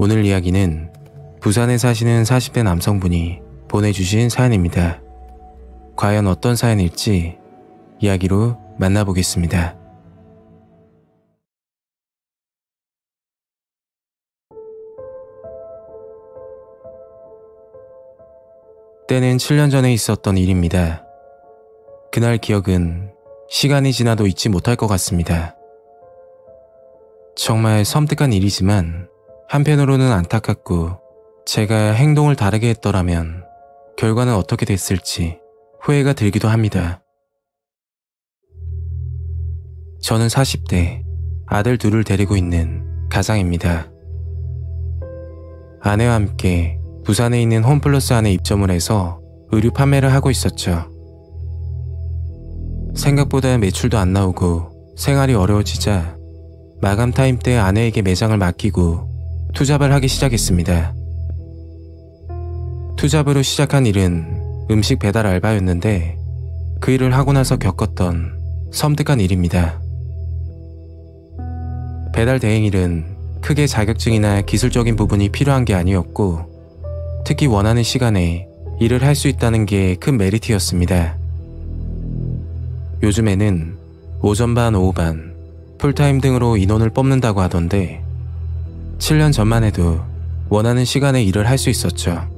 오늘 이야기는 부산에 사시는 40대 남성분이 보내주신 사연입니다. 과연 어떤 사연일지 이야기로 만나보겠습니다. 때는 7년 전에 있었던 일입니다. 그날 기억은 시간이 지나도 잊지 못할 것 같습니다. 정말 섬뜩한 일이지만 한편으로는 안타깝고 제가 행동을 다르게 했더라면 결과는 어떻게 됐을지 후회가 들기도 합니다. 저는 40대 아들 둘을 데리고 있는 가장입니다. 아내와 함께 부산에 있는 홈플러스 안에 입점을 해서 의류 판매를 하고 있었죠. 생각보다 매출도 안 나오고 생활이 어려워지자 마감 타임 때 아내에게 매장을 맡기고 투잡을 하기 시작했습니다. 투잡으로 시작한 일은 음식 배달 알바였는데 그 일을 하고 나서 겪었던 섬뜩한 일입니다. 배달 대행일은 크게 자격증이나 기술적인 부분이 필요한 게 아니었고 특히 원하는 시간에 일을 할 수 있다는 게 큰 메리트였습니다. 요즘에는 오전 반, 오후 반, 풀타임 등으로 인원을 뽑는다고 하던데 7년 전만 해도 원하는 시간에 일을 할 수 있었죠.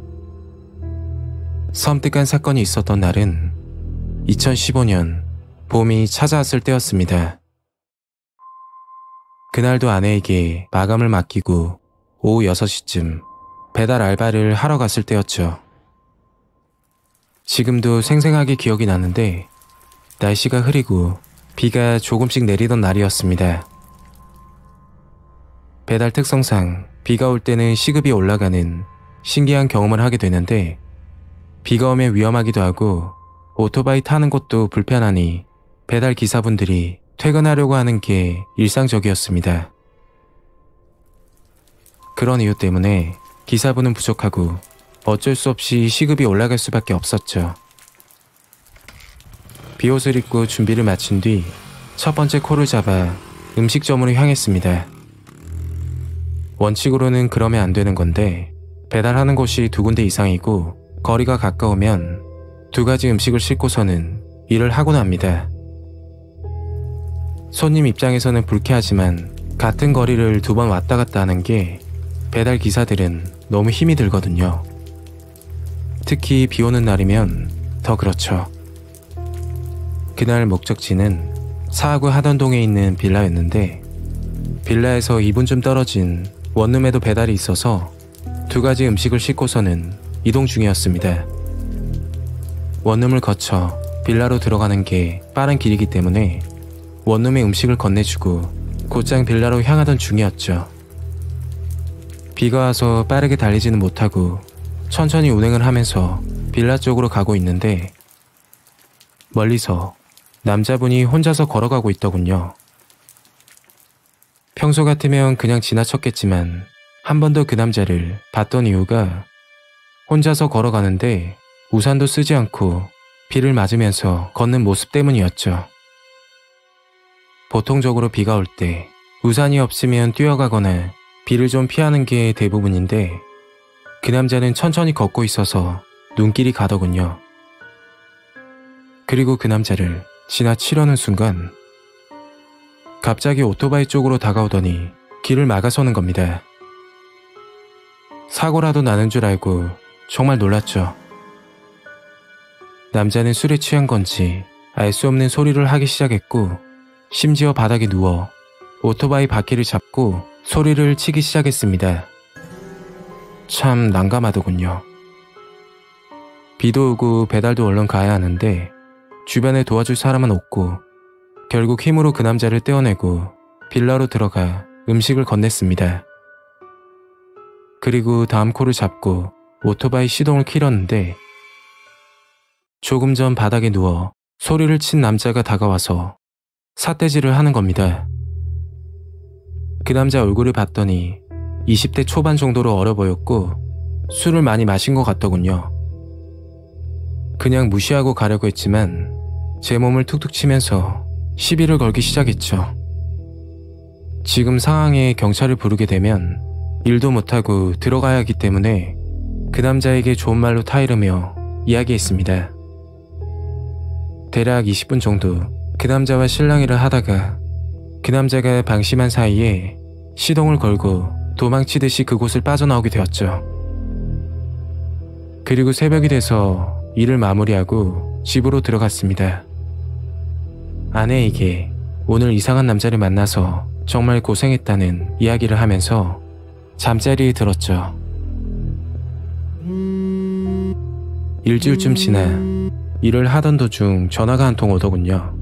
섬뜩한 사건이 있었던 날은 2015년 봄이 찾아왔을 때였습니다. 그날도 아내에게 마감을 맡기고 오후 6시쯤 배달 알바를 하러 갔을 때였죠. 지금도 생생하게 기억이 나는데 날씨가 흐리고 비가 조금씩 내리던 날이었습니다. 배달 특성상 비가 올 때는 시급이 올라가는 신기한 경험을 하게 되는데 비가 오면 위험하기도 하고 오토바이 타는 것도 불편하니 배달 기사분들이 퇴근하려고 하는 게 일상적이었습니다. 그런 이유 때문에 기사분은 부족하고 어쩔 수 없이 시급이 올라갈 수밖에 없었죠. 비옷을 입고 준비를 마친 뒤 첫 번째 콜을 잡아 음식점으로 향했습니다. 원칙으로는 그러면 안 되는 건데 배달하는 곳이 2군데 이상이고 거리가 가까우면 2가지 음식을 싣고서는 일을 하곤 합니다. 손님 입장에서는 불쾌하지만 같은 거리를 2번 왔다 갔다 하는 게 배달 기사들은 너무 힘이 들거든요. 특히 비 오는 날이면 더 그렇죠. 그날 목적지는 사하구 하던동에 있는 빌라였는데 빌라에서 2분쯤 떨어진 원룸에도 배달이 있어서 2가지 음식을 싣고서는 이동 중이었습니다. 원룸을 거쳐 빌라로 들어가는 게 빠른 길이기 때문에 원룸에 음식을 건네주고 곧장 빌라로 향하던 중이었죠. 비가 와서 빠르게 달리지는 못하고 천천히 운행을 하면서 빌라 쪽으로 가고 있는데 멀리서 남자분이 혼자서 걸어가고 있더군요. 평소 같으면 그냥 지나쳤겠지만 한 번 더 그 남자를 봤던 이유가 혼자서 걸어가는데 우산도 쓰지 않고 비를 맞으면서 걷는 모습 때문이었죠. 보통적으로 비가 올 때 우산이 없으면 뛰어가거나 비를 좀 피하는 게 대부분인데 그 남자는 천천히 걷고 있어서 눈길이 가더군요. 그리고 그 남자를 지나치려는 순간 갑자기 오토바이 쪽으로 다가오더니 길을 막아서는 겁니다. 사고라도 나는 줄 알고 정말 놀랐죠. 남자는 술에 취한 건지 알 수 없는 소리를 하기 시작했고 심지어 바닥에 누워 오토바이 바퀴를 잡고 소리를 치기 시작했습니다. 참 난감하더군요. 비도 오고 배달도 얼른 가야 하는데 주변에 도와줄 사람은 없고 결국 힘으로 그 남자를 떼어내고 빌라로 들어가 음식을 건넸습니다. 그리고 다음 콜을 잡고 오토바이 시동을 켜렸는데 조금 전 바닥에 누워 소리를 친 남자가 다가와서 삿대질을 하는 겁니다. 그 남자 얼굴을 봤더니 20대 초반 정도로 어려 보였고 술을 많이 마신 것 같더군요. 그냥 무시하고 가려고 했지만 제 몸을 툭툭 치면서 시비를 걸기 시작했죠. 지금 상황에 경찰을 부르게 되면 일도 못하고 들어가야 하기 때문에 그 남자에게 좋은 말로 타이르며 이야기했습니다. 대략 20분 정도 그 남자와 실랑이를 하다가 그 남자가 방심한 사이에 시동을 걸고 도망치듯이 그곳을 빠져나오게 되었죠. 그리고 새벽이 돼서 일을 마무리하고 집으로 들어갔습니다. 아내에게 오늘 이상한 남자를 만나서 정말 고생했다는 이야기를 하면서 잠자리에 들었죠. 일주일쯤 지나 일을 하던 도중 전화가 한 통 오더군요.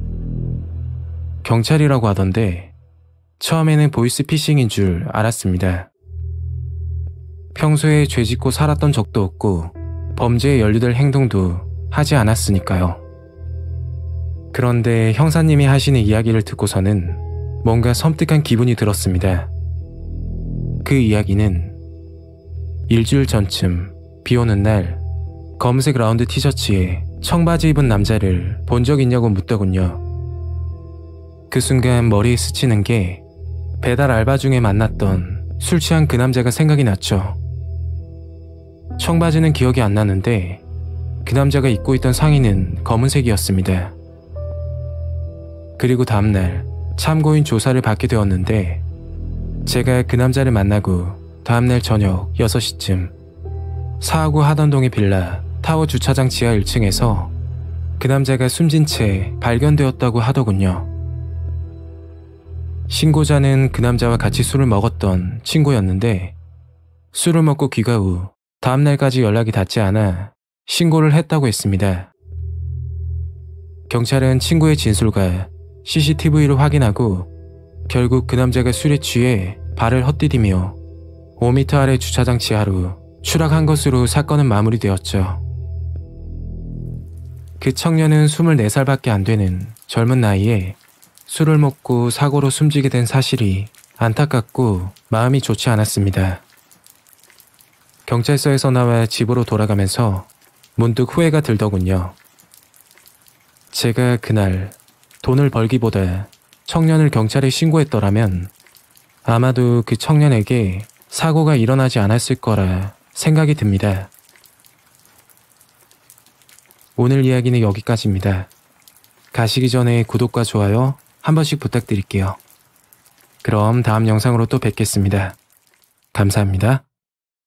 경찰이라고 하던데 처음에는 보이스피싱인 줄 알았습니다. 평소에 죄 짓고 살았던 적도 없고 범죄에 연루될 행동도 하지 않았으니까요. 그런데 형사님이 하시는 이야기를 듣고서는 뭔가 섬뜩한 기분이 들었습니다. 그 이야기는 일주일 전쯤 비 오는 날 검은색 라운드 티셔츠에 청바지 입은 남자를 본 적 있냐고 묻더군요. 그 순간 머리에 스치는 게 배달 알바 중에 만났던 술 취한 그 남자가 생각이 났죠. 청바지는 기억이 안 나는데 그 남자가 입고 있던 상의는 검은색이었습니다. 그리고 다음날 참고인 조사를 받게 되었는데 제가 그 남자를 만나고 다음날 저녁 6시쯤 사하구 하던동의 빌라 타워 주차장 지하 1층에서 그 남자가 숨진 채 발견되었다고 하더군요. 신고자는 그 남자와 같이 술을 먹었던 친구였는데 술을 먹고 귀가 후 다음날까지 연락이 닿지 않아 신고를 했다고 했습니다. 경찰은 친구의 진술과 CCTV를 확인하고 결국 그 남자가 술에 취해 발을 헛디디며 5m 아래 주차장 지하로 추락한 것으로 사건은 마무리되었죠. 그 청년은 24살밖에 안 되는 젊은 나이에 술을 먹고 사고로 숨지게 된 사실이 안타깝고 마음이 좋지 않았습니다. 경찰서에서 나와 집으로 돌아가면서 문득 후회가 들더군요. 제가 그날 돈을 벌기보다 청년을 경찰에 신고했더라면 아마도 그 청년에게 사고가 일어나지 않았을 거라 생각이 듭니다. 오늘 이야기는 여기까지입니다. 가시기 전에 구독과 좋아요 한 번씩 부탁드릴게요. 그럼 다음 영상으로 또 뵙겠습니다. 감사합니다.